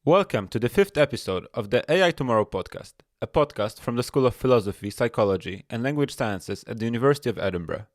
Welcome to the fifth episode of the AI Tomorrow podcast, a podcast from the School of Philosophy, Psychology, and Language Sciences at the University of Edinburgh.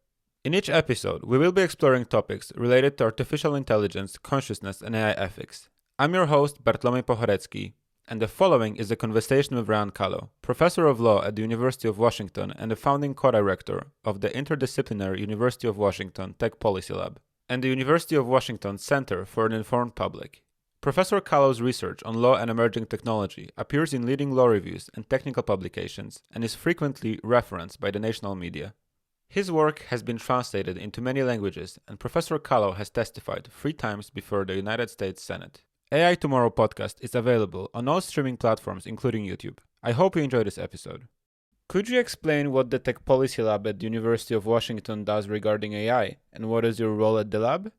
In each episode, we will be exploring topics related to artificial intelligence, consciousness, and AI ethics. I'm your host, Bartlomiej Pochorecki, and the following is a conversation with Ryan Calo, Professor of Law at the University of Washington and the founding co-director of the interdisciplinary University of Washington Tech Policy Lab, and the University of Washington Center for an Informed Public. Professor Calo's research on law and emerging technology appears in leading law reviews and technical publications and is frequently referenced by the national media. His work has been translated into many languages, and Professor Calo has testified 3 times before the United States Senate. AI Tomorrow podcast is available on all streaming platforms, including YouTube. I hope you enjoy this episode. Could you explain what the Tech Policy Lab at the University of Washington does regarding AI, and what is your role at the lab?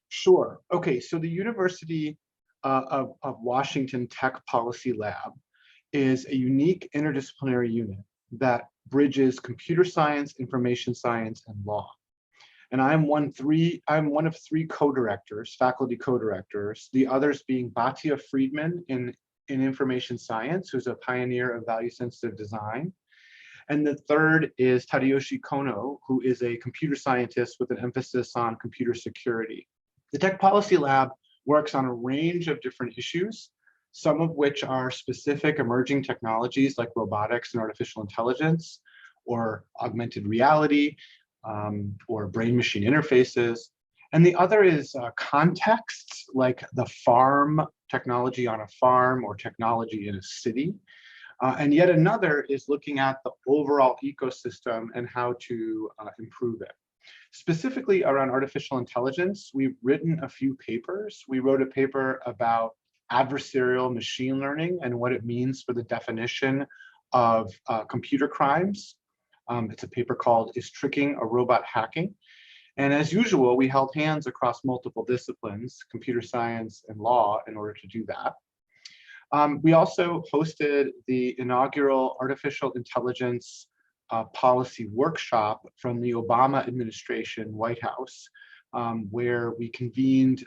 Sure. Okay, so the University of Washington Tech Policy Lab is a unique interdisciplinary unit that bridges computer science, information science, and law. And I'm one of 3 co-directors, faculty co-directors, the others being Batya Friedman in information science, who's a pioneer of value-sensitive design. And the third is Tadayoshi Kono, who is a computer scientist with an emphasis on computer security. The Tech Policy Lab works on a range of different issues, some of which are specific emerging technologies like robotics and artificial intelligence, or augmented reality, or brain-machine interfaces. And the other is contexts like the farm, technology on a farm, or technology in a city. And yet another is looking at the overall ecosystem and how to improve it. Specifically around artificial intelligence, we've written a few papers. We wrote a paper about adversarial machine learning and what it means for the definition of computer crimes. It's a paper called "Is Tricking a Robot Hacking?" And as usual, we held hands across multiple disciplines, computer science and law, in order to do that. We also hosted the inaugural artificial intelligence policy workshop from the Obama administration White House, where we convened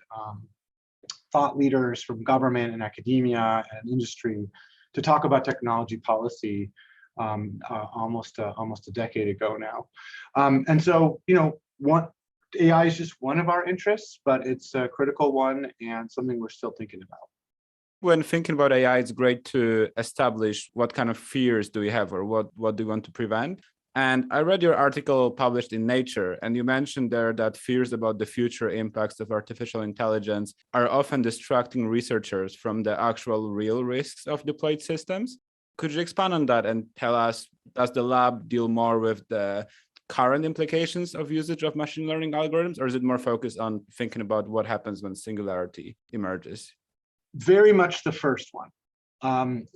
thought leaders from government and academia and industry to talk about technology policy almost a decade ago now. And so, AI is just one of our interests, but it's a critical one and something we're still thinking about. When thinking about AI, it's great to establish what kind of fears do we have or what do you want to prevent. And I read your article published in Nature, and you mentioned there that fears about the future impacts of artificial intelligence are often distracting researchers from the actual real risks of deployed systems. Could you expand on that and tell us, does the lab deal more with the current implications of usage of machine learning algorithms, or is it more focused on thinking about what happens when singularity emerges? Very much the first one.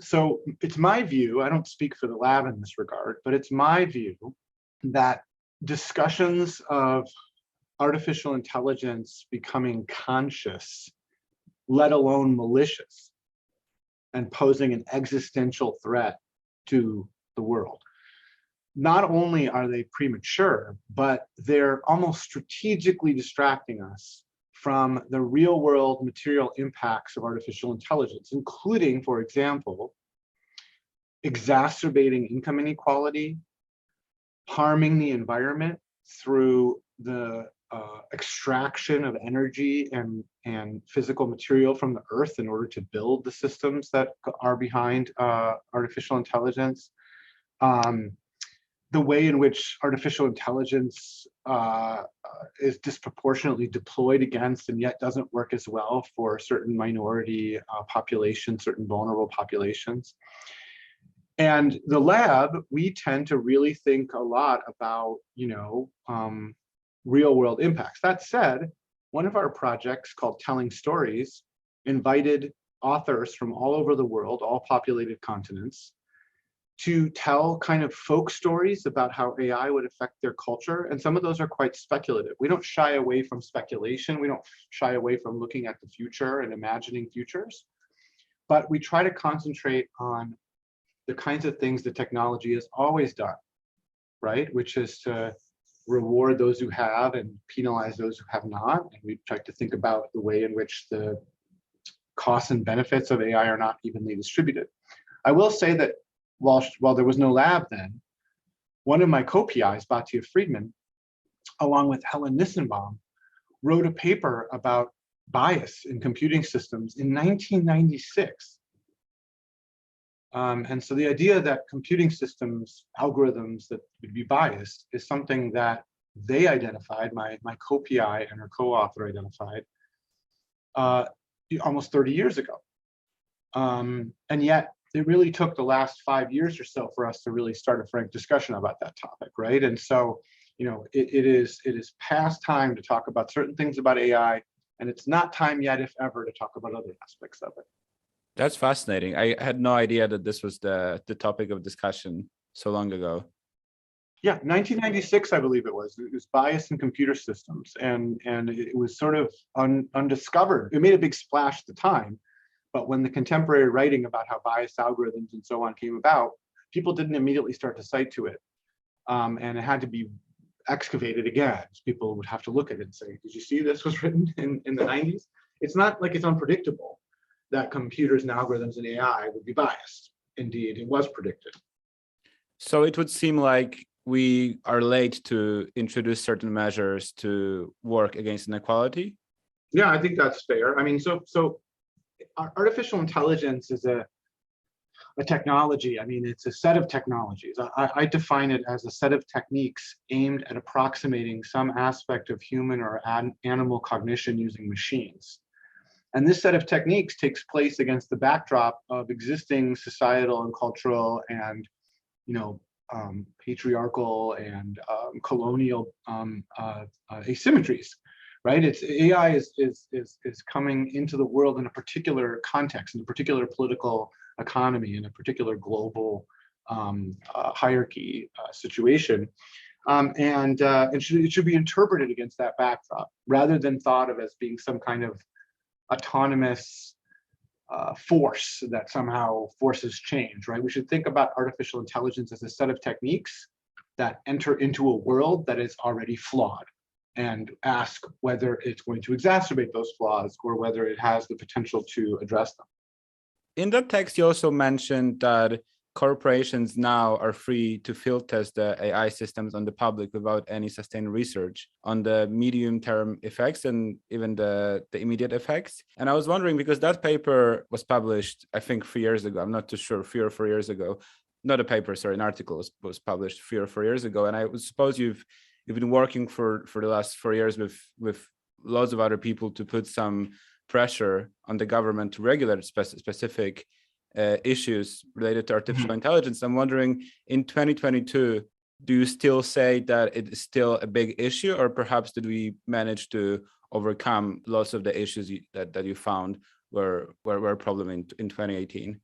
So it's my view, I don't speak for the lab in this regard, but it's my view that discussions of artificial intelligence becoming conscious, let alone malicious, and posing an existential threat to the world, not only are they premature, but they're almost strategically distracting us from the real world material impacts of artificial intelligence, including, for example, exacerbating income inequality, harming the environment through the extraction of energy and physical material from the earth in order to build the systems that are behind artificial intelligence. The way in which artificial intelligence is disproportionately deployed against and yet doesn't work as well for certain minority populations, certain vulnerable populations. And the lab, we tend to really think a lot about, real world impacts. That said, one of our projects called Telling Stories invited authors from all over the world, all populated continents, to tell kind of folk stories about how AI would affect their culture. And some of those are quite speculative. We don't shy away from speculation. We don't shy away from looking at the future and imagining futures. But we try to concentrate on the kinds of things that technology has always done, right? Which is to reward those who have and penalize those who have not. And we try to think about the way in which the costs and benefits of AI are not evenly distributed. I will say that while there was no lab then, one of my co-PIs, Batya Friedman, along with Helen Nissenbaum, wrote a paper about bias in computing systems in 1996. And so the idea that computing systems, algorithms that would be biased is something that they identified, my co-PI and her co-author identified almost 30 years ago. And yet it really took the last 5 years or so for us to really start a frank discussion about that topic, right? And so, it is past time to talk about certain things about AI, and it's not time yet, if ever, to talk about other aspects of it. That's fascinating. I had no idea that this was the topic of discussion so long ago. Yeah, 1996, I believe it was. It was bias in computer systems, and it was sort of undiscovered. It made a big splash at the time, but when the contemporary writing about how biased algorithms and so on came about, people didn't immediately start to cite to it, and it had to be excavated again. People would have to look at it and say, "Did you see this was written in the 90s?" It's not like it's unpredictable that computers and algorithms and AI would be biased. Indeed, it was predicted. So it would seem like we are late to introduce certain measures to work against inequality. Yeah, I think that's fair. I mean, so artificial intelligence is a technology. I mean, it's a set of technologies. I define it as a set of techniques aimed at approximating some aspect of human or animal cognition using machines. And this set of techniques takes place against the backdrop of existing societal and cultural and, patriarchal and colonial asymmetries, right? It's AI is coming into the world in a particular context, in a particular political economy, in a particular global hierarchy situation. And it should be interpreted against that backdrop rather than thought of as being some kind of autonomous force that somehow forces change, right? We should think about artificial intelligence as a set of techniques that enter into a world that is already flawed and ask whether it's going to exacerbate those flaws or whether it has the potential to address them. In that text, you also mentioned that corporations now are free to field test the AI systems on the public without any sustained research on the medium-term effects and even the immediate effects. And I was wondering, because that paper was published, I think 3 years ago, I'm not too sure, 3 or 4 years ago. Not a paper, sorry, an article was published 3 or 4 years ago. And I suppose you've been working for the last 4 years with lots of other people to put some pressure on the government to regulate specific issues related to artificial intelligence. I'm wondering, in 2022, do you still say that it is still a big issue, or perhaps did we manage to overcome lots of the issues that you found were a problem in 2018?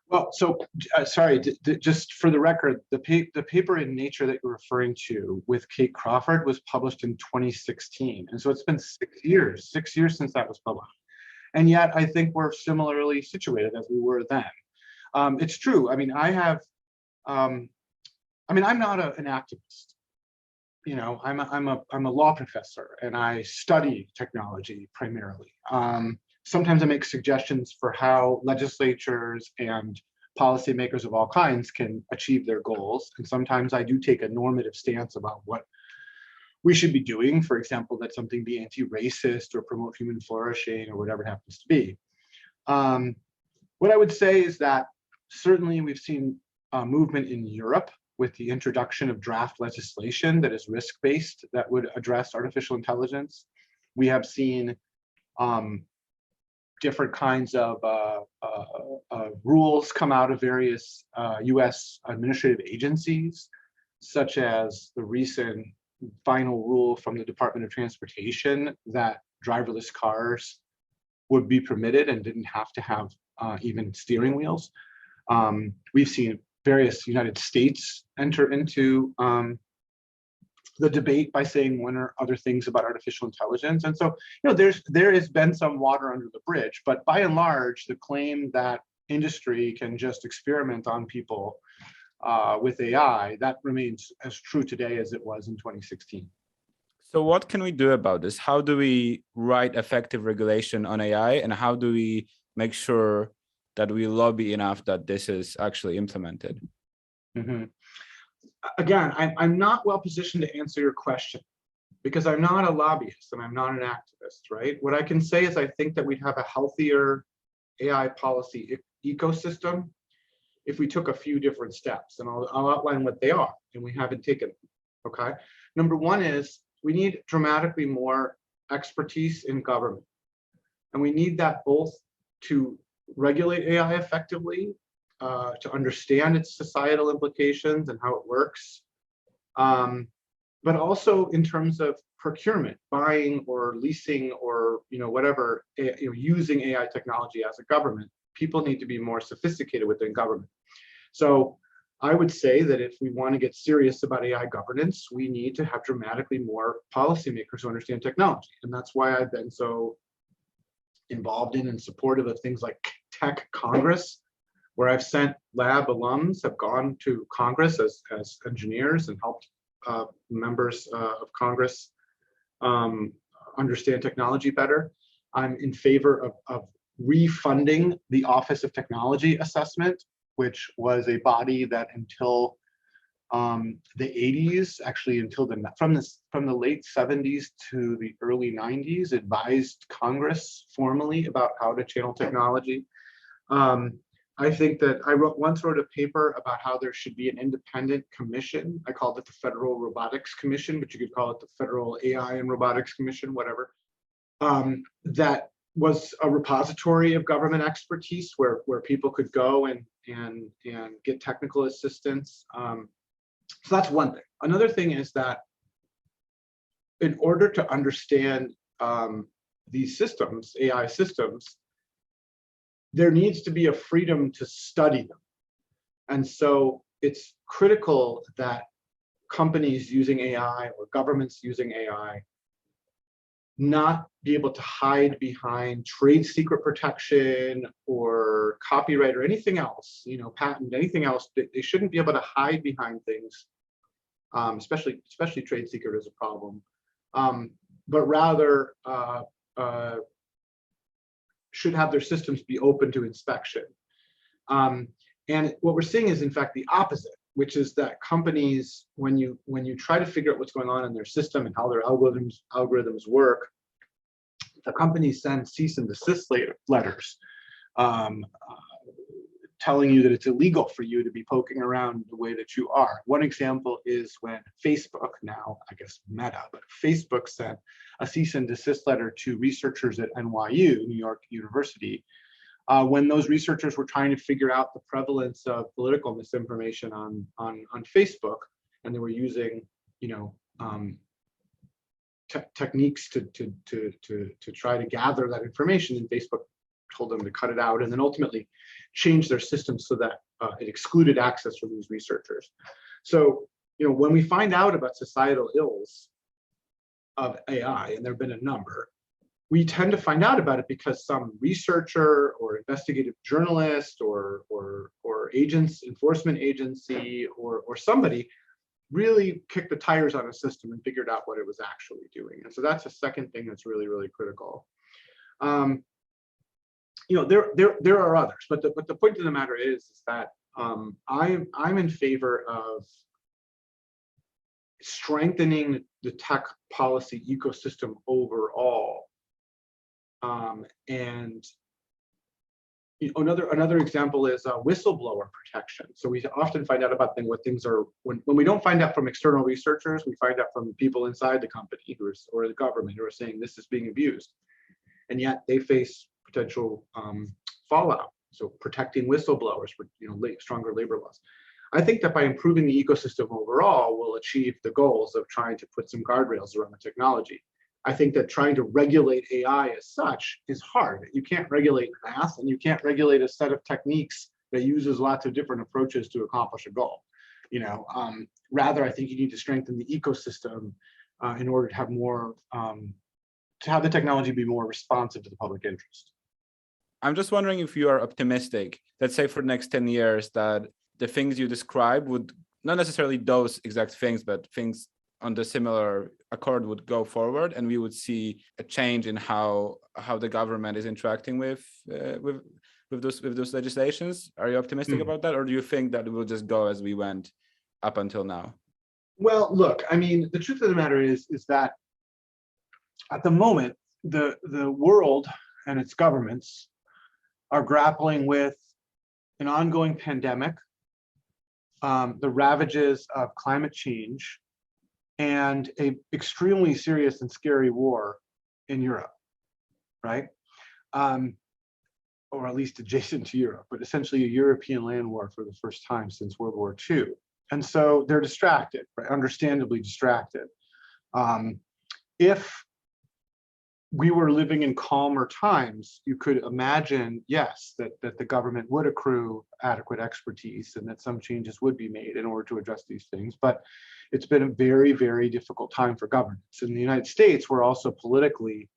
Well, so sorry, just for the record, the paper in Nature that you're referring to with Kate Crawford was published in 2016. And so it's been 6 years since that was published. And yet I think we're similarly situated as we were then. It's true. I mean, I'm not an activist. I'm a law professor and I study technology primarily. Sometimes I make suggestions for how legislatures and policymakers of all kinds can achieve their goals. And sometimes I do take a normative stance about what we should be doing. For example, that something be anti-racist or promote human flourishing or whatever it happens to be. What I would say is that certainly we've seen a movement in Europe with the introduction of draft legislation that is risk-based that would address artificial intelligence. We have seen different kinds of rules come out of various US administrative agencies, such as the recent final rule from the Department of Transportation that driverless cars would be permitted and didn't have to have even steering wheels. We've seen various United States enter into the debate by saying one or other things about artificial intelligence. And so, there has been some water under the bridge, but by and large, the claim that industry can just experiment on people with AI, that remains as true today as it was in 2016. So what can we do about this? How do we write effective regulation on AI, and how do we make sure that we lobby enough that this is actually implemented? Mhm. Again, I'm not well positioned to answer your question because I'm not a lobbyist and I'm not an activist, right? What I can say is I think that we'd have a healthier AI policy ecosystem if we took a few different steps, and I'll outline what they are, and we haven't taken them, okay? Number one is we need dramatically more expertise in government, and we need that both to regulate AI effectively, to understand its societal implications and how it works, but also in terms of procurement, buying or leasing or whatever, using AI technology as a government. People need to be more sophisticated within government. So I would say that if we want to get serious about AI governance, we need to have dramatically more policymakers who understand technology. And that's why I've been so involved in and supportive of things like Tech Congress, where I've sent lab alums have gone to Congress as engineers and helped members of Congress understand technology better. I'm in favor of refunding the Office of Technology Assessment, which was a body that until the 80s, actually from the late 70s to the early 90s, advised Congress formally about how to channel technology. I think that I once wrote a paper about how there should be an independent commission. I called it the Federal Robotics Commission, but you could call it the Federal AI and Robotics Commission, whatever. That was a repository of government expertise where people could go and get technical assistance. So that's one thing. Another thing is that in order to understand these systems, AI systems, there needs to be a freedom to study them. And so it's critical that companies using AI or governments using AI not be able to hide behind trade secret protection or copyright or anything else, patent, anything else. They shouldn't be able to hide behind things, especially trade secret is a problem, but rather should have their systems be open to inspection. And what we're seeing is in fact the opposite, which is that companies, when you try to figure out what's going on in their system and how their algorithms work, the companies send cease and desist letters telling you that it's illegal for you to be poking around the way that you are. One example is when Facebook, now I guess Meta, but Facebook sent a cease and desist letter to researchers at NYU, New York University, when those researchers were trying to figure out the prevalence of political misinformation on Facebook, and they were using, techniques to try to gather that information, and Facebook told them to cut it out, and then ultimately changed their system so that it excluded access from these researchers. So, when we find out about societal ills of AI, and there have been a number, we tend to find out about it because some researcher or investigative journalist or enforcement agency or somebody really kicked the tires on a system and figured out what it was actually doing. And so that's a second thing that's really, really critical. There are others, but the point of the matter is that I'm in favor of strengthening the tech policy ecosystem overall. And another example is whistleblower protection. So we often find out about what things are when we don't find out from external researchers, we find out from people inside the company or the government who are saying this is being abused, and yet they face potential fallout. So protecting whistleblowers with stronger labor laws. I think that by improving the ecosystem overall, we'll achieve the goals of trying to put some guardrails around the technology. I think that trying to regulate AI as such is hard. You can't regulate math, and you can't regulate a set of techniques that uses lots of different approaches to accomplish a goal. Rather, I think you need to strengthen the ecosystem in order to have more, to have the technology be more responsive to the public interest. I'm just wondering if you are optimistic, let's say for the next 10 years, that the things you described would, not necessarily those exact things, but things on the similar accord would go forward, and we would see a change in how the government is interacting with those legislations? Are you optimistic about that, or do you think that it will just go as we went up until now? Well, look, I mean, the truth of the matter is that at the moment, the world and its governments are grappling with an ongoing pandemic, the ravages of climate change, and a extremely serious and scary war in Europe, right? Or at least adjacent to Europe, but essentially a European land war for the first time since World War II. And so they're distracted, right? Understandably distracted. If we were living in calmer times, you could imagine, yes, that the government would accrue adequate expertise and that some changes would be made in order to address these things. But it's been a very, very difficult time for governance. In the United States, we're also politically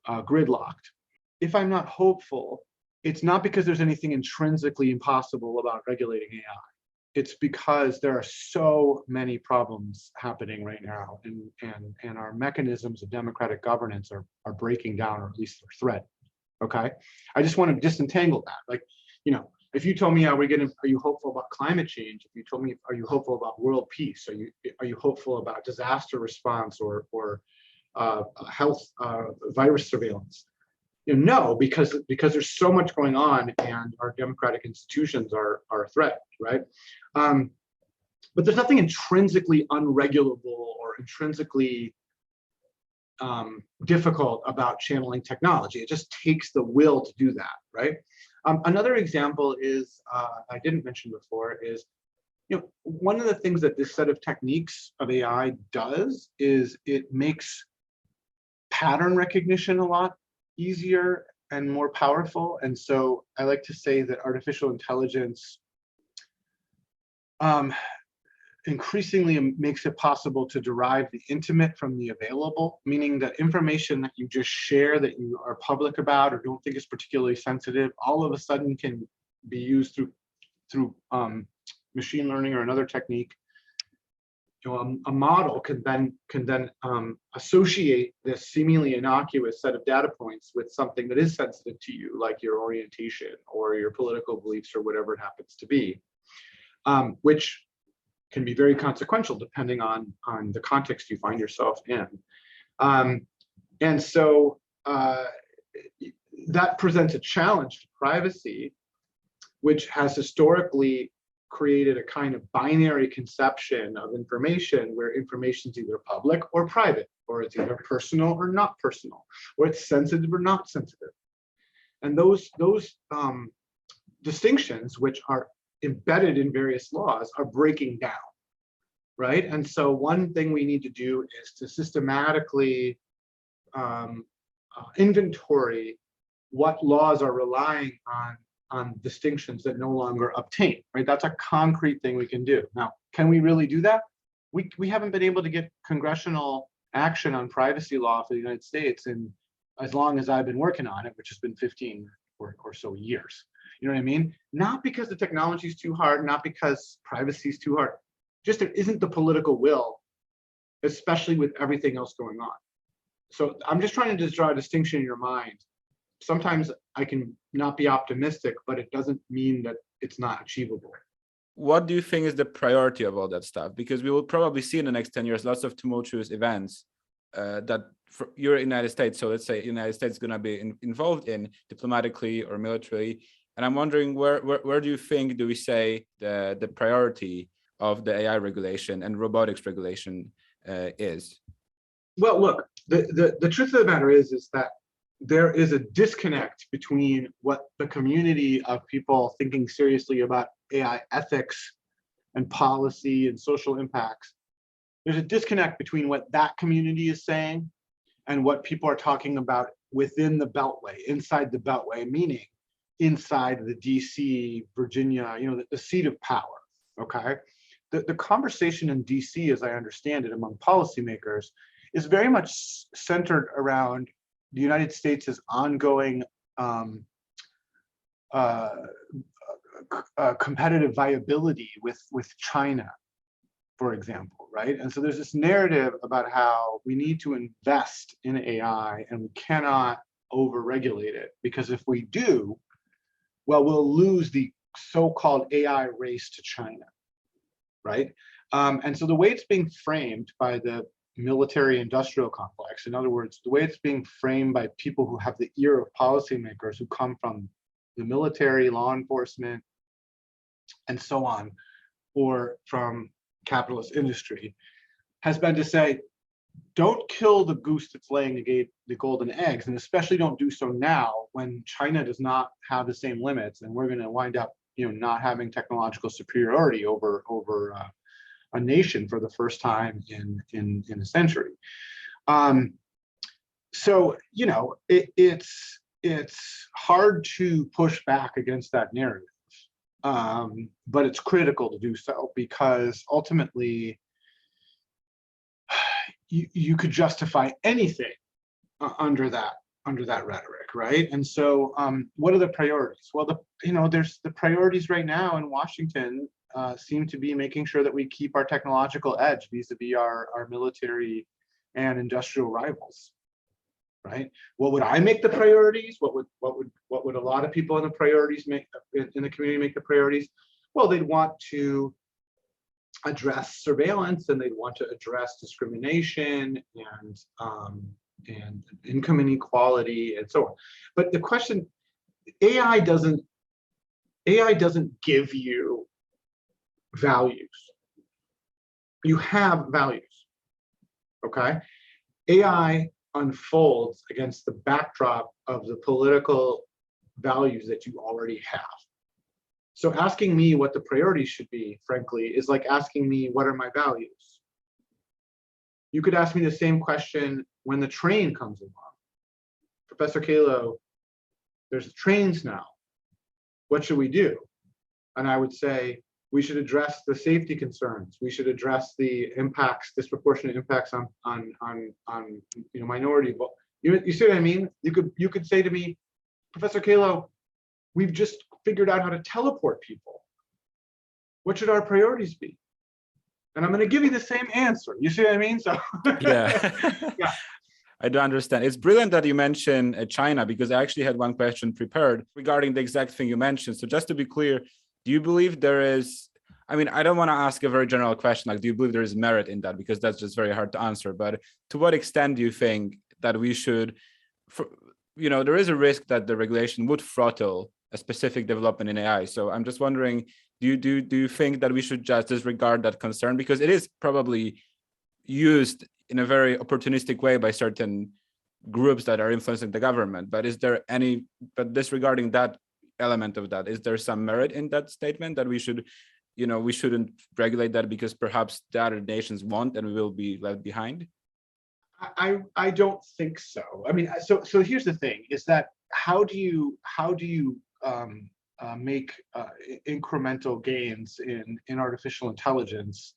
gridlocked. If I'm not hopeful, it's not because there's anything intrinsically impossible about regulating AI. It's because there are so many problems happening right now, and our mechanisms of democratic governance are breaking down, or at least they're threatened. Okay, I just want to disentangle that. Like, you know, if you told me, are you hopeful about climate change? If you told me, are you hopeful about world peace? Are you hopeful about disaster response or health virus surveillance? You know, no, because there's so much going on, and our democratic institutions are threatened, right? But there's nothing intrinsically unregulable or intrinsically difficult about channeling technology. It just takes the will to do that, right? Another example is, I didn't mention before, is, you know, one of the things that this set of techniques of AI does is it makes pattern recognition a lot easier and more powerful. And so I like to say that artificial intelligence increasingly makes it possible to derive the intimate from the available, meaning that information that you just share, that you are public about or don't think is particularly sensitive, all of a sudden can be used through machine learning or another technique. You know, a model can then associate this seemingly innocuous set of data points with something that is sensitive to you, like your orientation or your political beliefs or whatever it happens to be, which can be very consequential depending on the context you find yourself in. And so that presents a challenge to privacy, which has historically created a kind of binary conception of information where information is either public or private, or it's either personal or not personal, or it's sensitive or not sensitive. And those distinctions, which are embedded in various laws, are breaking down, right? And so one thing we need to do is to systematically inventory what laws are relying on distinctions that no longer obtain, right? That's a concrete thing we can do. Now, can we really do that? We haven't been able to get congressional action on privacy law for the United States in as long as I've been working on it, which has been 15 or so years. You know what I mean? Not because the technology is too hard, not because privacy is too hard, just there isn't the political will, especially with everything else going on. So I'm just trying to just draw a distinction in your mind. Sometimes I can not be optimistic, but it doesn't mean that it's not achievable. What do you think is the priority of all that stuff? Because we will probably see in the next 10 years lots of tumultuous events that you're in the United States. So let's say the United States is going to be involved in diplomatically or militarily. And I'm wondering where do you think, do we say the priority of the AI regulation and robotics regulation is? Well, look, the truth of the matter is that there is a disconnect between what the community of people thinking seriously about AI ethics and policy and social impacts. There's a disconnect between what that community is saying and what people are talking about within the Beltway, inside the Beltway, meaning inside the DC, Virginia, you know, the seat of power, okay? The conversation in DC, as I understand it, among policymakers is very much centered around the United States' ongoing competitive viability with China, for example, right? And so there's this narrative about how we need to invest in AI and we cannot over-regulate it, because if we do, well, we'll lose the so-called AI race to China, right? And so the way it's being framed by the military-industrial complex, in other words, the way it's being framed by people who have the ear of policymakers who come from the military, law enforcement, and so on, or from capitalist industry, has been to say, don't kill the goose that's laying the golden eggs, and especially don't do so now when China does not have the same limits, and we're going to wind up, not having technological superiority over a nation for the first time in a century. So it's hard to push back against that narrative, but it's critical to do so, because ultimately you could justify anything under that rhetoric, right? And so what are the priorities? Well, there's the priorities right now in Washington seem to be making sure that we keep our technological edge vis-a-vis our military and industrial rivals, right? What would I make the priorities? What would a lot of people in the priorities make in the community make the priorities? Well, they'd want to address surveillance, and they'd want to address discrimination and income inequality and so on. But the question, AI doesn't give you values. You have values, okay? AI unfolds against the backdrop of the political values that you already have. So asking me what the priorities should be, frankly, is like asking me what are my values. You could ask me the same question when the train comes along. Professor Calo, there's trains now. What should we do? And I would say, we should address the safety concerns. We should address the impacts, disproportionate impacts on minority. You see what I mean? You could say to me, Professor Calo, we've just figured out how to teleport people. What should our priorities be? And I'm going to give you the same answer. You see what I mean? So yeah. Yeah. I do understand. It's brilliant that you mentioned China, because I actually had one question prepared regarding the exact thing you mentioned. So just to be clear, do you believe there is, I mean, I don't want to ask a very general question, like, do you believe there is merit in that? Because that's just very hard to answer. But to what extent do you think that we should, there is a risk that the regulation would throttle a specific development in AI. So I'm just wondering, do you think that we should just disregard that concern? Because it is probably used in a very opportunistic way by certain groups that are influencing the government. But disregarding that element of that, is there some merit in that statement that we shouldn't regulate that because perhaps the other nations won't and we will be left behind? I don't think so. I mean, so here's the thing: is that how do you make incremental gains in artificial intelligence?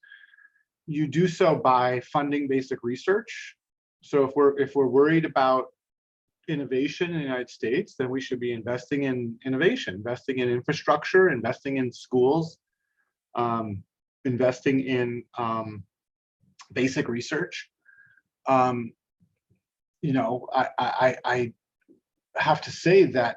You do so by funding basic research. So if we're worried about innovation in the United States, then we should be investing in innovation, investing in infrastructure, investing in schools, investing in basic research. I have to say that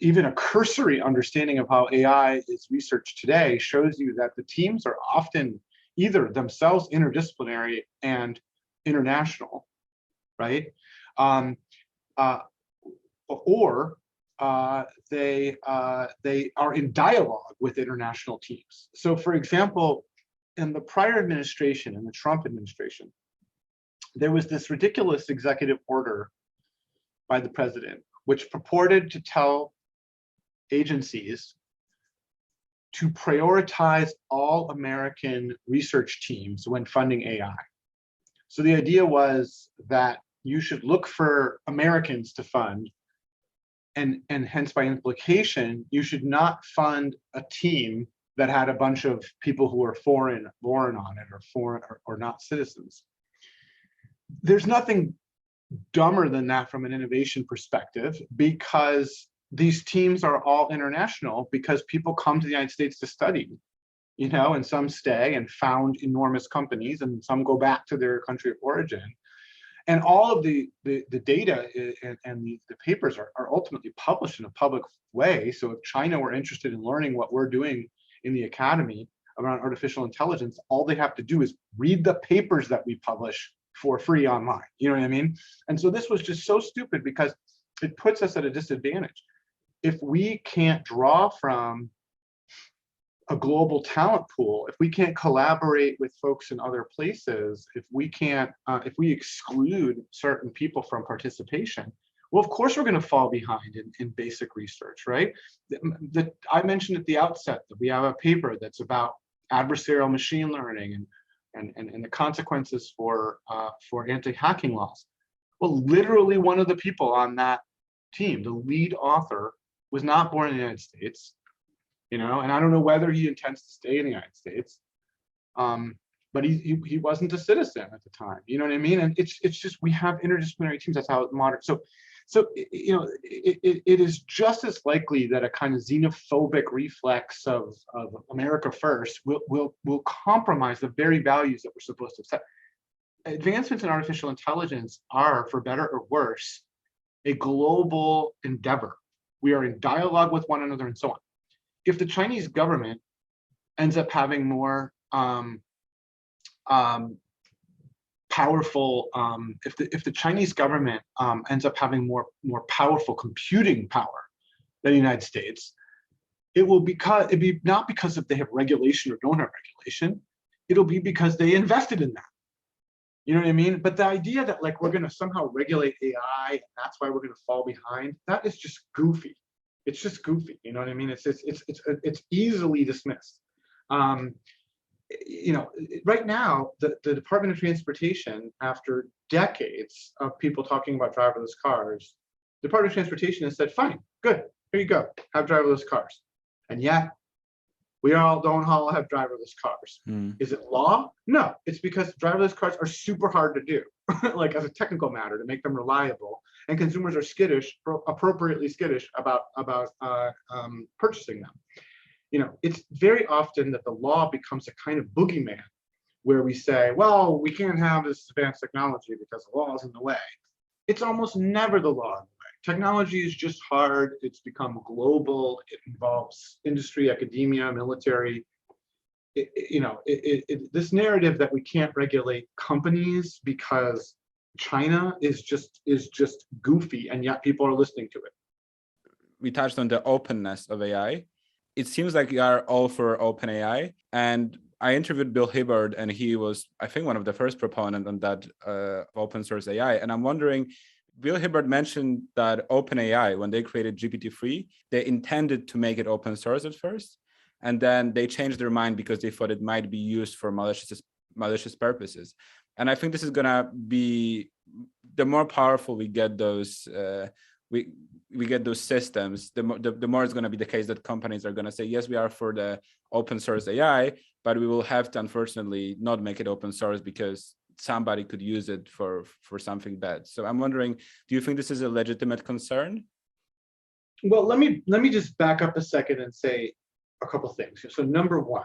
even a cursory understanding of how AI is researched today shows you that the teams are often either themselves interdisciplinary and international, right? Or they are in dialogue with international teams. So, for example, in the prior administration, in the Trump administration, there was this ridiculous executive order by the president, which purported to tell agencies to prioritize all American research teams when funding AI. So the idea was that you should look for Americans to fund, and hence by implication, you should not fund a team that had a bunch of people who are foreign born on it, or foreign or not citizens. There's nothing dumber than that from an innovation perspective, because these teams are all international, because people come to the United States to study. and some stay and found enormous companies, and some go back to their country of origin. And all of the data and the papers are ultimately published in a public way. So if China were interested in learning what we're doing in the academy around artificial intelligence, all they have to do is read the papers that we publish for free online. You know what I mean? And so this was just so stupid because it puts us at a disadvantage. If we can't draw from a global talent pool, if we can't collaborate with folks in other places, if we exclude certain people from participation, well, of course we're going to fall behind in basic research, right? I mentioned at the outset that we have a paper that's about adversarial machine learning and the consequences for anti-hacking laws. Well, literally one of the people on that team, the lead author, was not born in the United States. And I don't know whether he intends to stay in the United States, but he wasn't a citizen at the time. You know what I mean? And it's just, we have interdisciplinary teams. That's how modern. So it is just as likely that a kind of xenophobic reflex of America first will compromise the very values that we're supposed to set. Advancements in artificial intelligence are, for better or worse, a global endeavor. We are in dialogue with one another and so on. If the Chinese government ends up having more powerful, if the Chinese government ends up having more powerful computing power than the United States, it be not because if they have regulation or don't have regulation, it'll be because they invested in that. You know what I mean? But the idea that like we're going to somehow regulate AI and that's why we're going to fall behind, that is just goofy. It's just goofy. You know what I mean? It's easily dismissed. Right now, the Department of Transportation, after decades of people talking about driverless cars, the Department of Transportation has said, fine, good, here you go, have driverless cars. And yet, we don't all have driverless cars. Is it law? No, it's because driverless cars are super hard to do, like as a technical matter, to make them reliable. And consumers are skittish, appropriately skittish about purchasing them. It's very often that the law becomes a kind of boogeyman where we say, well, we can't have this advanced technology because the law is in the way. It's almost never the law in the way. Technology is just hard. It's become global. It involves industry, academia, military. This narrative that we can't regulate companies because China is just goofy, and yet people are listening to it. We touched on the openness of AI. It seems like you are all for open AI, and I interviewed Bill Hibbard, and he was, I think, one of the first proponents on that open source AI. And I'm wondering, Bill Hibbard mentioned that OpenAI, when they created GPT-3, they intended to make it open source at first, and then they changed their mind because they thought it might be used for malicious purposes. And I think this is gonna be, the more powerful we get those we get those systems, the more it's going to be the case that companies are going to say, yes, we are for the open source AI, but we will have to unfortunately not make it open source because somebody could use it for something bad. So I'm wondering, do you think this is a legitimate concern? Well, let me just back up a second and say a couple things. So number one,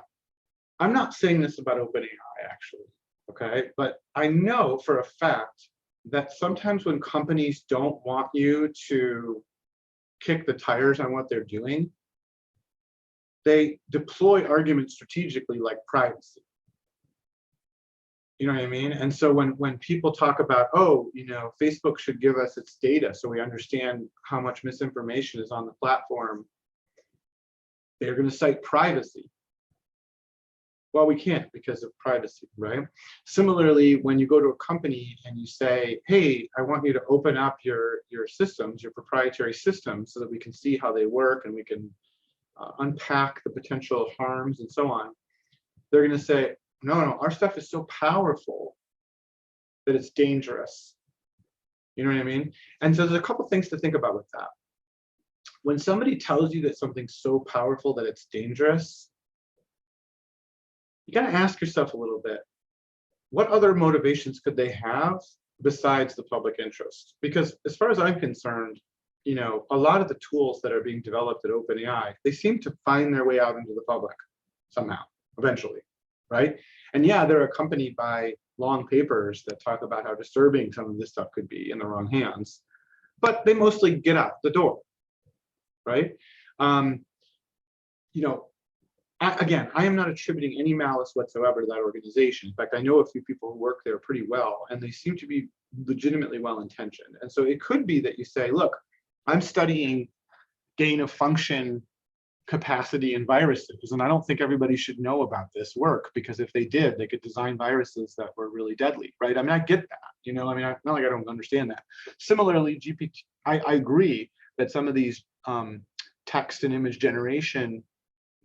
I'm not saying this about OpenAI actually, okay? But I know for a fact that sometimes when companies don't want you to kick the tires on what they're doing, they deploy arguments strategically like privacy. You know what I mean? And so when people talk about, oh, Facebook should give us its data so we understand how much misinformation is on the platform, they're going to cite privacy. Well, we can't because of privacy, right? Similarly, when you go to a company and you say, hey, I want you to open up your systems, your proprietary systems, so that we can see how they work and we can unpack the potential harms and so on, they're going to say, no, our stuff is so powerful that it's dangerous. You know what I mean? And so there's a couple things to think about with that. When somebody tells you that something's so powerful that it's dangerous, you got to ask yourself a little bit, what other motivations could they have besides the public interest? Because as far as I'm concerned, a lot of the tools that are being developed at OpenAI, they seem to find their way out into the public somehow. eventually, right? And yeah, they're accompanied by long papers that talk about how disturbing some of this stuff could be in the wrong hands, but they mostly get out the door, right? Um, you know, again, I am not attributing any malice whatsoever to that organization. In fact, I know a few people who work there pretty well, and they seem to be legitimately well-intentioned. And so it could be that you say, look, I'm studying gain of function capacity in viruses, and I don't think everybody should know about this work, because if they did, they could design viruses that were really deadly, right? I mean, I get that, you know, I mean, not like I don't understand that. Similarly, GPT, I agree that some of these text and image generation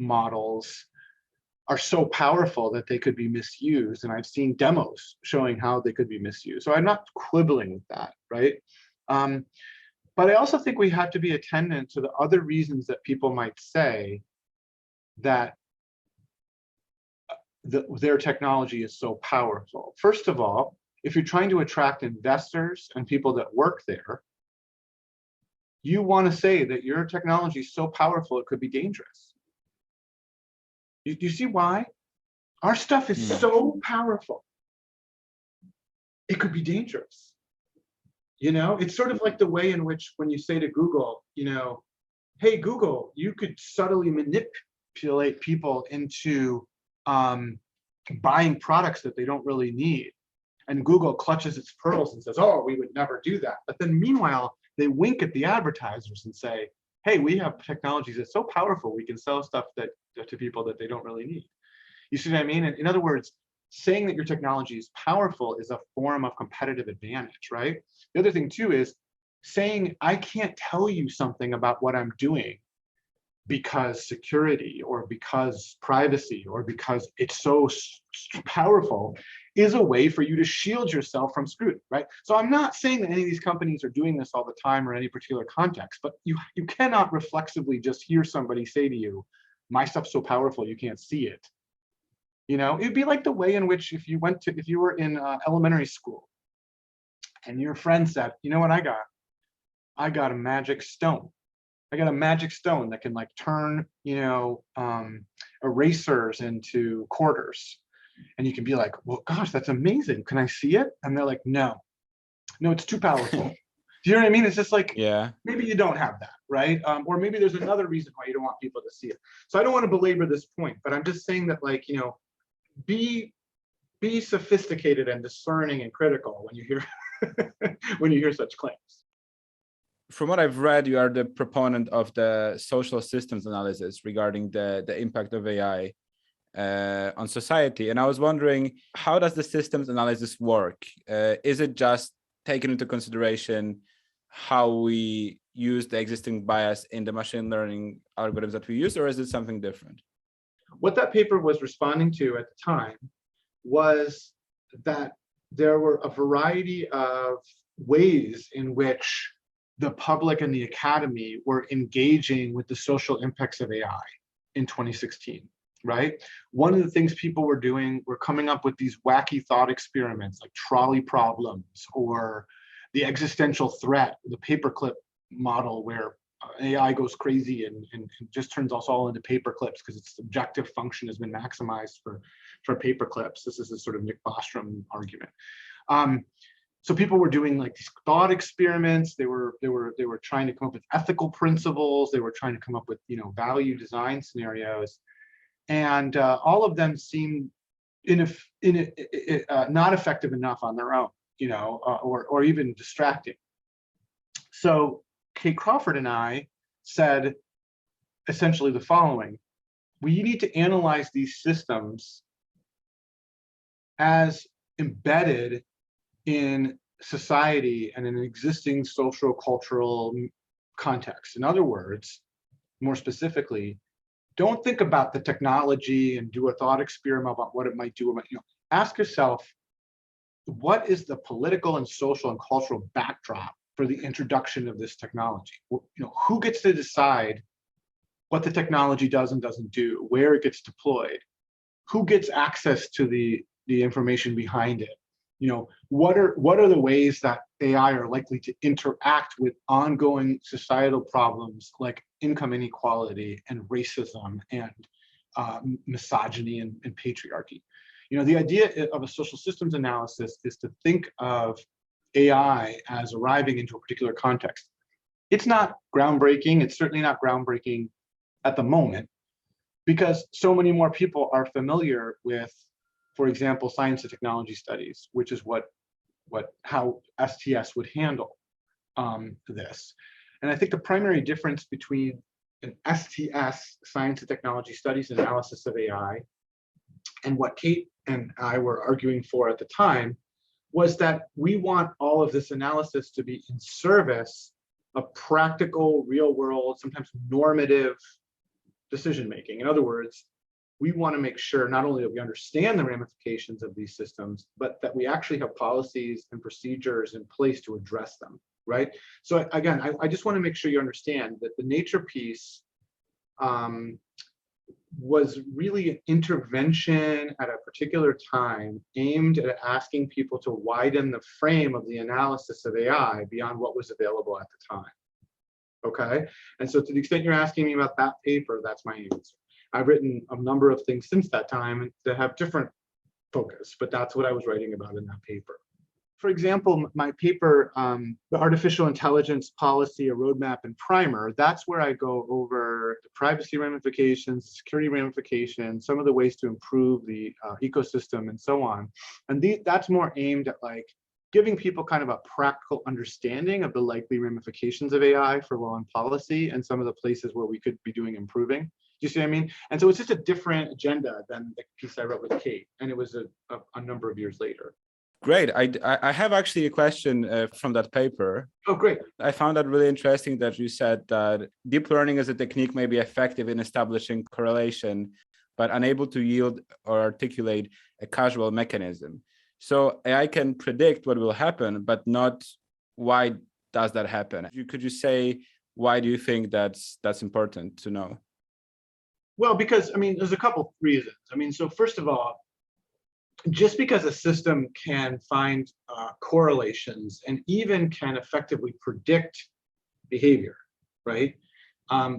models are so powerful that they could be misused, and I've seen demos showing how they could be misused. So I'm not quibbling with that, right? But I also think we have to be attentive to the other reasons that people might say that their technology is so powerful. First of all, if you're trying to attract investors and people that work there, you want to say that your technology is so powerful it could be dangerous. You see why? Our stuff is so powerful, it could be dangerous. You know, it's sort of like the way in which when you say to Google, you know, hey, Google, you could subtly manipulate people into buying products that they don't really need. And Google clutches its pearls and says, oh, we would never do that. But then meanwhile, they wink at the advertisers and say, hey, we have technologies that's so powerful, we can sell stuff that to people that they don't really need. You see what I mean? And in other words, saying that your technology is powerful is a form of competitive advantage, right? The other thing too is saying, I can't tell you something about what I'm doing because security or because privacy or because it's so powerful is a way for you to shield yourself from scrutiny, right? So I'm not saying that any of these companies are doing this all the time or any particular context, but you cannot reflexively just hear somebody say to you, my stuff's so powerful you can't see it. You know, it'd be like the way in which if you were in elementary school and your friend said, you know what I got? I got a magic stone. I got a magic stone that can like turn, you know, erasers into quarters. And you can be like, well, gosh, that's amazing. Can I see it? And they're like, no, it's too powerful. Do you know what I mean? It's just like, Yeah. Maybe you don't have that, right? Or maybe there's another reason why you don't want people to see it. So I don't want to belabor this point, but I'm just saying that, like, you know, be sophisticated and discerning and critical when you hear when you hear such claims. From what I've read, you are the proponent of the social systems analysis regarding the impact of AI on society. And I was wondering, how does the systems analysis work? Is it just taking into consideration how we use the existing bias in the machine learning algorithms that we use, or is it something different? What that paper was responding to at the time was that there were a variety of ways in which the public and the academy were engaging with the social impacts of AI in 2016, right? One of the things people were doing were coming up with these wacky thought experiments like trolley problems or the existential threat, the paperclip model where AI goes crazy and just turns us all into paper clips because its objective function has been maximized for paper clips. This is a sort of Nick Bostrom argument. So people were doing like these thought experiments. They were trying to come up with ethical principles. They were trying to come up with, you know, value design scenarios, and all of them seemed not effective enough on their own, you know, or even distracting. So Kate Crawford and I said essentially the following: we need to analyze these systems as embedded in society and in an existing social cultural context. In other words, more specifically, don't think about the technology and do a thought experiment about what it might do. You know, ask yourself, what is the political and social and cultural backdrop for the introduction of this technology? You know, who gets to decide what the technology does and doesn't do, where it gets deployed, who gets access to the information behind it? You know, what are the ways that AI are likely to interact with ongoing societal problems like income inequality and racism and misogyny and patriarchy. The idea of a social systems analysis is to think of AI as arriving into a particular context. It's not groundbreaking. It's certainly not groundbreaking at the moment, because so many more people are familiar with, for example, science and technology studies, which is how STS would handle this. And I think the primary difference between an STS, science and technology studies and analysis of AI, and what Kate and I were arguing for at the time, was that we want all of this analysis to be in service of practical, real world, sometimes normative decision making. In other words, we want to make sure not only that we understand the ramifications of these systems, but that we actually have policies and procedures in place to address them, right? So again, I just want to make sure you understand that the nature piece was really an intervention at a particular time aimed at asking people to widen the frame of the analysis of AI beyond what was available at the time. Okay, and so to the extent you're asking me about that paper, that's my answer. I've written a number of things since that time that have different focus, but that's what I was writing about in that paper. For example, my paper, The Artificial Intelligence Policy, a Roadmap and Primer, that's where I go over the privacy ramifications, security ramifications, some of the ways to improve the ecosystem and so on. And that's more aimed at like giving people kind of a practical understanding of the likely ramifications of AI for law and policy and some of the places where we could be doing improving. Do you see what I mean? And so it's just a different agenda than the piece I wrote with Kate, and it was a number of years later. Great. I have actually a question from that paper. Oh, great. I found that really interesting that you said that deep learning as a technique may be effective in establishing correlation, but unable to yield or articulate a causal mechanism. So AI can predict what will happen, but not why does that happen? Could you say, why do you think that's important to know? Well, because, I mean, there's a couple reasons. I mean, so first of all, just because a system can find correlations and even can effectively predict behavior, right?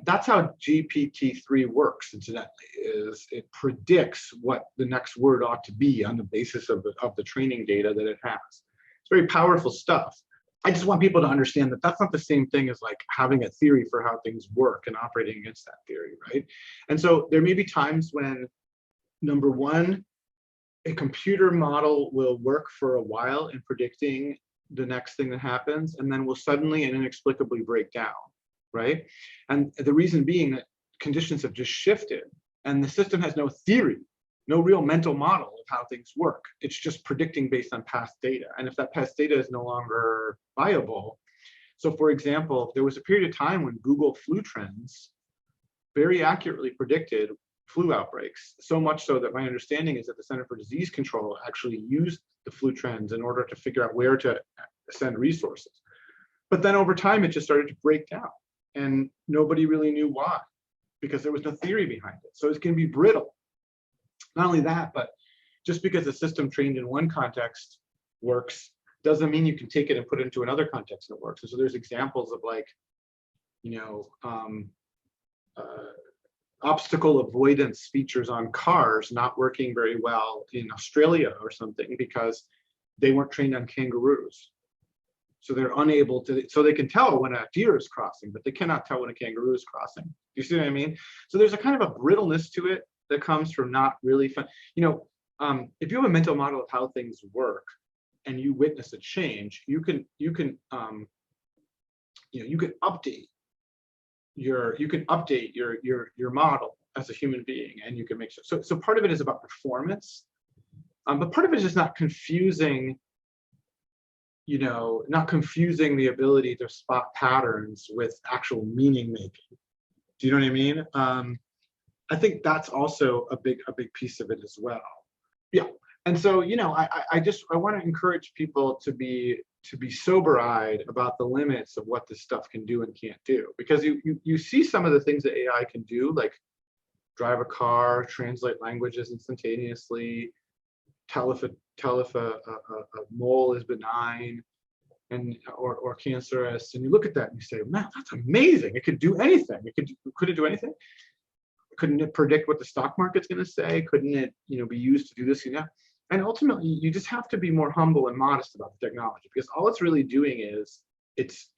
That's how GPT-3 works, incidentally, is it predicts what the next word ought to be on the basis of the training data that it has. It's very powerful stuff. I just want people to understand that that's not the same thing as like having a theory for how things work and operating against that theory, right? And so there may be times when, number one, a computer model will work for a while in predicting the next thing that happens, and then will suddenly and inexplicably break down, right? And the reason being that conditions have just shifted and the system has no theory, no real mental model of how things work. It's just predicting based on past data. And if that past data is no longer viable, so for example, there was a period of time when Google flu trends very accurately predicted flu outbreaks, so much so that my understanding is that the Center for Disease Control actually used the flu trends in order to figure out where to send resources. But then over time, it just started to break down and nobody really knew why, because there was no theory behind it. So it's going to be brittle. Not only that, but just because a system trained in one context works doesn't mean you can take it and put it into another context and it works. And so there's examples of like, obstacle avoidance features on cars not working very well in Australia or something because they weren't trained on kangaroos. So they're unable to, so they can tell when a deer is crossing, but they cannot tell when a kangaroo is crossing. Do you see what I mean? So there's a kind of a brittleness to it that comes from not really fun. If you have a mental model of how things work and you witness a change, you can update your model as a human being, and you can make sure. So part of it is about performance, but part of it is just not confusing the ability to spot patterns with actual meaning making. Do you know what I mean? I think that's also a big piece of it as well. Yeah. And so, I want to encourage people to be sober-eyed about the limits of what this stuff can do and can't do, because you see some of the things that AI can do, like drive a car, translate languages instantaneously, tell if a mole is benign or cancerous, and you look at that and you say, man, that's amazing. It could do anything. Could it do anything? couldn't it predict what the stock market's going to say? Couldn't it, be used to do this? And ultimately, you just have to be more humble and modest about the technology, because all it's really doing is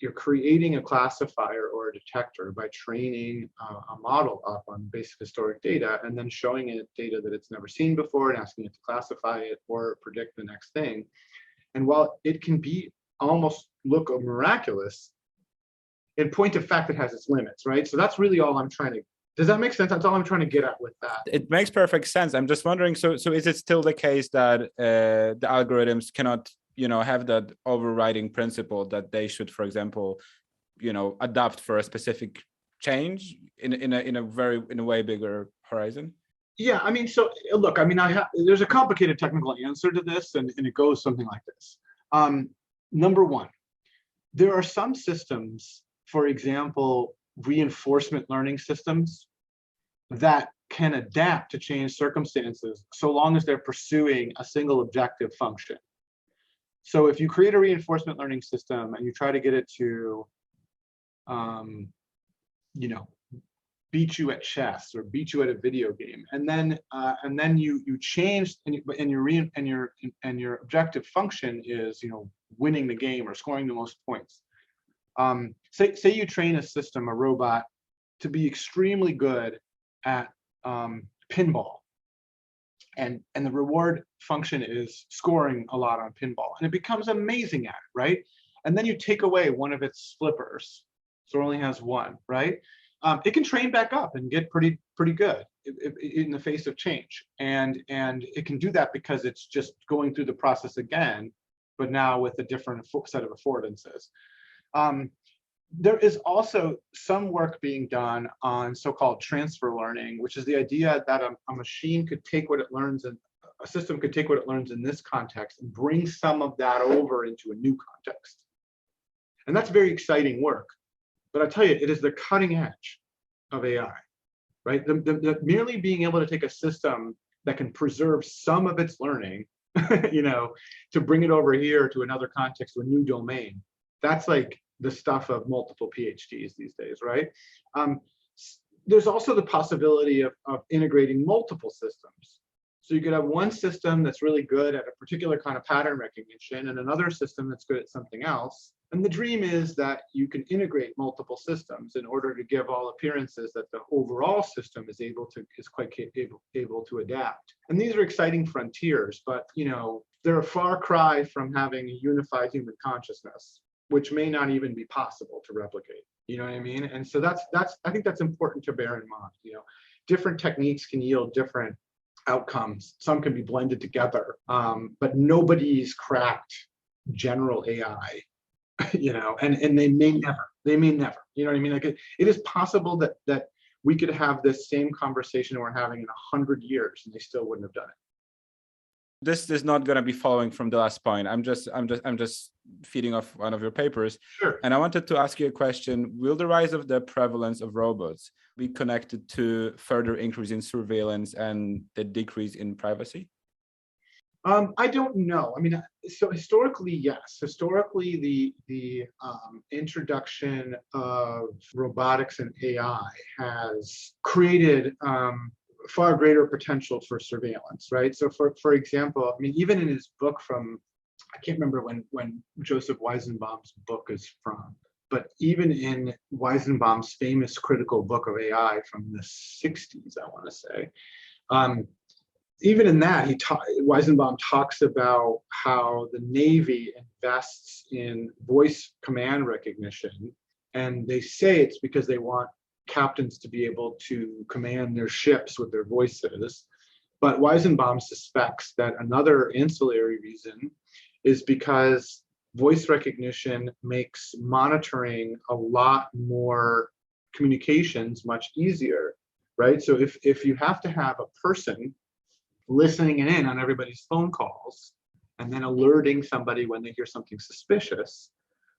you're creating a classifier or a detector by training a model up on basic historic data and then showing it data that it's never seen before and asking it to classify it or predict the next thing. And while it can be almost look miraculous, in point of fact, it has its limits, right? So that's really all I'm trying to. Does that make sense? That's all I'm trying to get at with that. It makes perfect sense. I'm just wondering. So is it still the case that the algorithms cannot, have that overriding principle that they should, for example, adapt for a specific change in a way bigger horizon? Yeah, I mean, so look, I mean, there's a complicated technical answer to this, and it goes something like this. Number one, there are some systems, for example, reinforcement learning systems, that can adapt to changed circumstances so long as they're pursuing a single objective function. So if you create a reinforcement learning system and you try to get it to, beat you at chess or beat you at a video game, and then you change and your objective function is winning the game or scoring the most points. Say you train a robot to be extremely good at pinball, and the reward function is scoring a lot on pinball, and it becomes amazing at it, right? And then you take away one of its flippers, so it only has one, right? It can train back up and get pretty good in the face of change, and it can do that because it's just going through the process again, but now with a different set of affordances. There is also some work being done on so-called transfer learning, which is the idea that a machine could take what it learns and a system could take what it learns in this context and bring some of that over into a new context. And that's very exciting work. But I tell you, it is the cutting edge of AI, right? The merely being able to take a system that can preserve some of its learning, to bring it over here to another context, to a new domain, that's like the stuff of multiple PhDs these days, right? There's also the possibility of integrating multiple systems. So you could have one system that's really good at a particular kind of pattern recognition and another system that's good at something else. And the dream is that you can integrate multiple systems in order to give all appearances that the overall system is quite able to adapt. And these are exciting frontiers, but they're a far cry from having a unified human consciousness, which may not even be possible to replicate. You know what I mean? And so I think that's important to bear in mind. Different techniques can yield different outcomes. Some can be blended together, but nobody's cracked general AI, and they may never, you know what I mean? Like it is possible that we could have this same conversation we're having in 100 years and they still wouldn't have done it. This is not going to be following from the last point. I'm just feeding off one of your papers. Sure. And I wanted to ask you a question. Will the rise of the prevalence of robots be connected to further increase in surveillance and the decrease in privacy? I don't know. I mean, so historically, yes. Historically, the introduction of robotics and AI has created far greater potential for surveillance, right? So for example, I mean, even in his book I can't remember when Joseph Weizenbaum's book is from, but even in Weizenbaum's famous critical book of AI from the 60s, I want to say, even in that, Weizenbaum talks about how the Navy invests in voice command recognition, and they say it's because they want captains to be able to command their ships with their voices. But Weizenbaum suspects that another ancillary reason is because voice recognition makes monitoring a lot more communications much easier, right? So if you have to have a person listening in on everybody's phone calls and then alerting somebody when they hear something suspicious,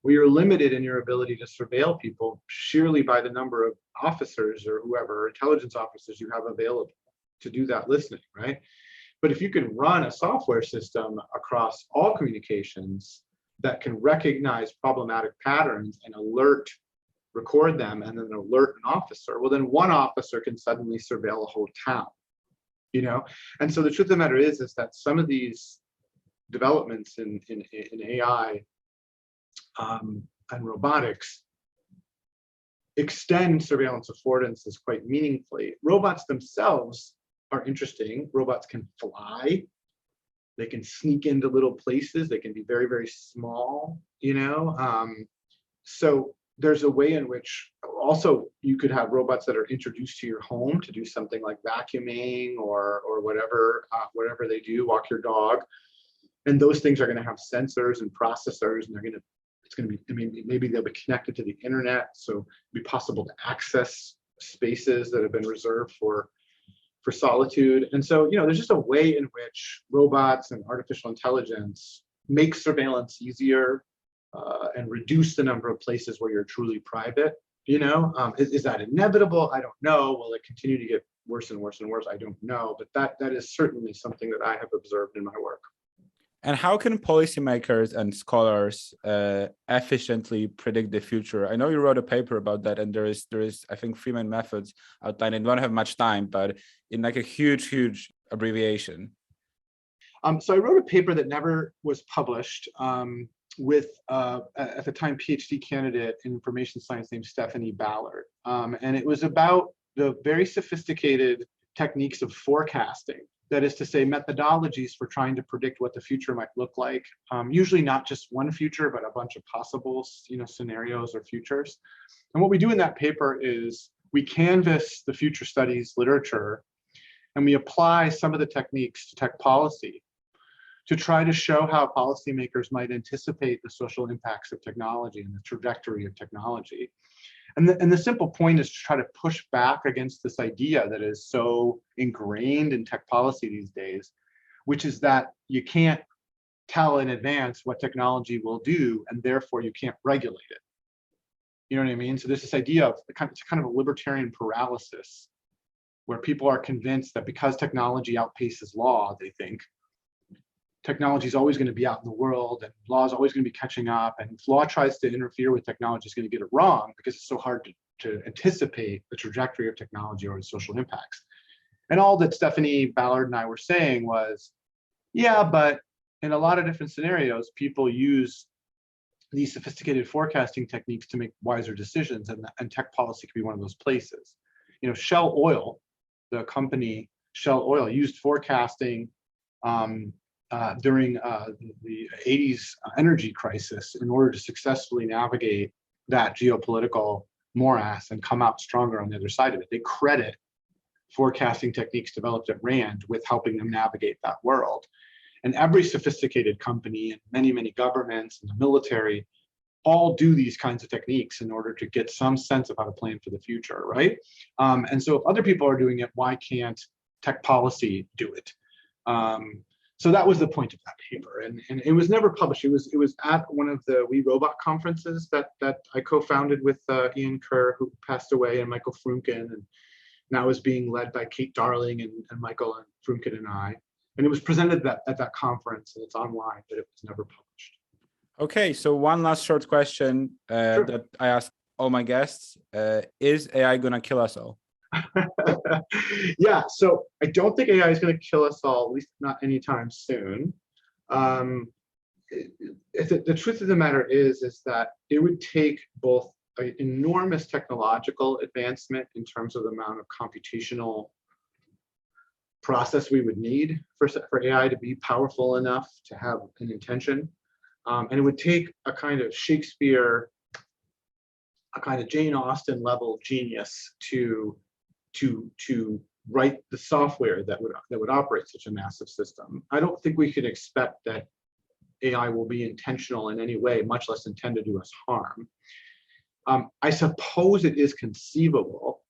we are limited in your ability to surveil people sheerly by the number of officers or whoever, intelligence officers you have available to do that listening, right? But if you can run a software system across all communications that can recognize problematic patterns and alert record them and then alert an officer, well, then one officer can suddenly surveil a whole town, you know? And so the truth of the matter is that some of these developments in AI and robotics extend surveillance affordances quite meaningfully. Robots themselves are interesting. Robots can fly. They can sneak into little places. They can be very, very small, you know? So there's a way in which also you could have robots that are introduced to your home to do something like vacuuming or whatever they do, walk your dog. And those things are going to have sensors and processors, and it's going to be, I mean, maybe they'll be connected to the internet, so it'll be possible to access spaces that have been reserved for solitude. And so, you know, there's just a way in which robots and artificial intelligence make surveillance easier and reduce the number of places where you're truly private. You know, is that inevitable? I don't know. Will it continue to get worse and worse and worse? I don't know. But that is certainly something that I have observed in my work. And how can policymakers and scholars efficiently predict the future? I know you wrote a paper about that, and there is I think 3 main methods outlined. I don't have much time, but in like a huge abbreviation. So I wrote a paper that never was published with at the time PhD candidate in information science named Stephanie Ballard, and it was about the very sophisticated techniques of forecasting. That is to say, methodologies for trying to predict what the future might look like. Usually not just one future, but a bunch of possible, you know, scenarios or futures. And what we do in that paper is we canvass the future studies literature, and we apply some of the techniques to tech policy to try to show how policymakers might anticipate the social impacts of technology and the trajectory of technology. And the simple point is to try to push back against this idea that is so ingrained in tech policy these days, which is that you can't tell in advance what technology will do, and therefore you can't regulate it. You know what I mean? So there's this idea of it's kind of a libertarian paralysis, where people are convinced that because technology outpaces law, they think, technology is always going to be out in the world and law is always going to be catching up. And if law tries to interfere with technology, it's going to get it wrong because it's so hard to anticipate the trajectory of technology or its social impacts. And all that Stephanie Ballard and I were saying was, yeah, but in a lot of different scenarios, people use these sophisticated forecasting techniques to make wiser decisions, and tech policy could be one of those places. You know, Shell Oil, the company Shell Oil, used forecasting during the 80s energy crisis in order to successfully navigate that geopolitical morass and come out stronger on the other side of it. They credit forecasting techniques developed at RAND with helping them navigate that world. And every sophisticated company and many governments and the military all do these kinds of techniques in order to get some sense of how to plan for the future, right? And so if other people are doing it, why can't tech policy do it? So that was the point of that paper, and it was never published. It was at one of the We Robot conferences that I co-founded with Ian Kerr, who passed away, and Michael Frumkin, and now is being led by Kate Darling and Michael and Frumkin and I. And it was presented at that conference, and it's online, but it was never published. Okay, so one last short question Sure. that I ask all my guests: is AI gonna kill us all? Yeah, so I don't think AI is going to kill us all, at least not anytime soon. The truth of the matter is that it would take both an enormous technological advancement in terms of the amount of computational process we would need for AI to be powerful enough to have an intention. And it would take a kind of Shakespeare, a kind of Jane Austen level genius to write the software that would operate such a massive system. I don't think we can expect that AI will be intentional in any way, much less intend to do us harm. I suppose it is conceivable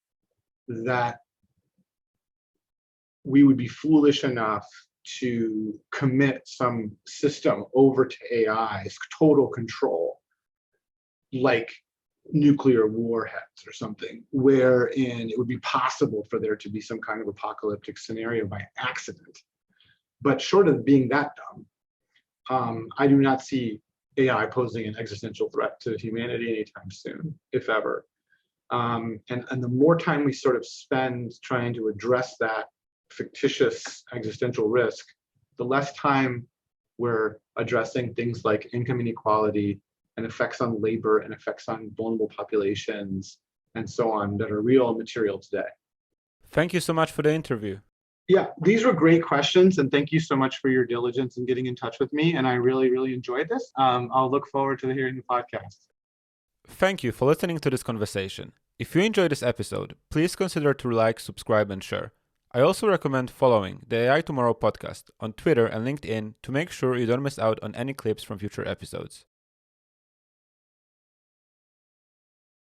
that we would be foolish enough to commit some system over to AI's total control, like nuclear warheads or something, wherein it would be possible for there to be some kind of apocalyptic scenario by accident. But short of being that dumb, I do not see AI posing an existential threat to humanity anytime soon, if ever. And the more time we sort of spend trying to address that fictitious existential risk, the less time we're addressing things like income inequality and effects on labor and effects on vulnerable populations and so on that are real and material today. Thank you so much for the interview. Yeah, these were great questions, and thank you so much for your diligence in getting in touch with me. And I really, really enjoyed this. I'll look forward to hearing the podcast. Thank you for listening to this conversation. If you enjoyed this episode, please consider to like, subscribe, and share. I also recommend following the AI Tomorrow podcast on Twitter and LinkedIn to make sure you don't miss out on any clips from future episodes.